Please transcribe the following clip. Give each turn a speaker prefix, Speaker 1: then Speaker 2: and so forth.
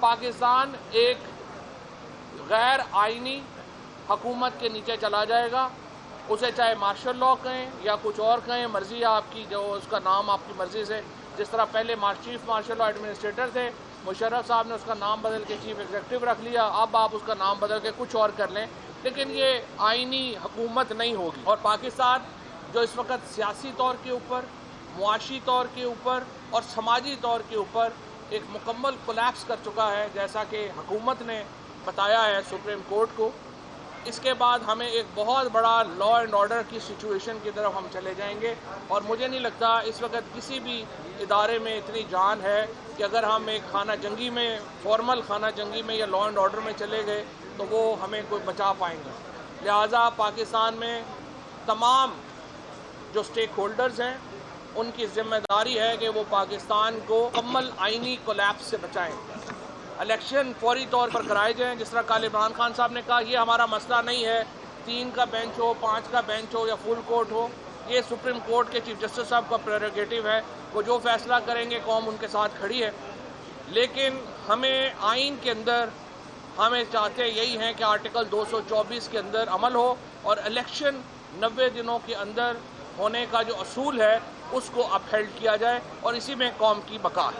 Speaker 1: پاکستان ایک غیر آئینی حکومت کے نیچے چلا جائے گا، اسے چاہے مارشل لا کہیں یا کچھ اور کہیں، مرضی ہے آپ کی، جو اس کا نام آپ کی مرضی سے، جس طرح پہلے چیف مارشل لا ایڈمنسٹریٹر تھے، مشرف صاحب نے اس کا نام بدل کے چیف ایگزیکٹو رکھ لیا، اب آپ اس کا نام بدل کے کچھ اور کر لیں، لیکن یہ آئینی حکومت نہیں ہوگی۔ اور پاکستان جو اس وقت سیاسی طور کے اوپر، معاشی طور کے اوپر اور سماجی طور کے اوپر ایک مکمل کولیپس کر چکا ہے، جیسا کہ حکومت نے بتایا ہے سپریم کورٹ کو، اس کے بعد ہمیں ایک بہت بڑا لا اینڈ آرڈر کی سچویشن کی طرف ہم چلے جائیں گے، اور مجھے نہیں لگتا اس وقت کسی بھی ادارے میں اتنی جان ہے کہ اگر ہم ایک خانہ جنگی میں، فارمل خانہ جنگی میں یا لا اینڈ آرڈر میں چلے گئے تو وہ ہمیں کوئی بچا پائیں گے۔ لہٰذا پاکستان میں تمام جو سٹیک ہولڈرز ہیں، ان کی ذمہ داری ہے کہ وہ پاکستان کو مکمل آئینی کولیپس سے بچائیں۔ الیکشن فوری طور پر کرائے جائیں، جس طرح کل عمران خان صاحب نے کہا یہ ہمارا مسئلہ نہیں ہے 3 کا بینچ ہو، 5 کا بینچ ہو یا فل کورٹ ہو، یہ سپریم کورٹ کے چیف جسٹس صاحب کا پریروگیٹو ہے، وہ جو فیصلہ کریں گے قوم ان کے ساتھ کھڑی ہے۔ لیکن ہمیں آئین کے اندر ہمیں چاہتے یہی ہیں کہ آرٹیکل 224 کے اندر عمل ہو اور الیکشن 90 دنوں کے اندر ہونے کا جو اصول ہے اس کو اپہیلڈ کیا جائے، اور اسی میں قوم کی بقا ہے۔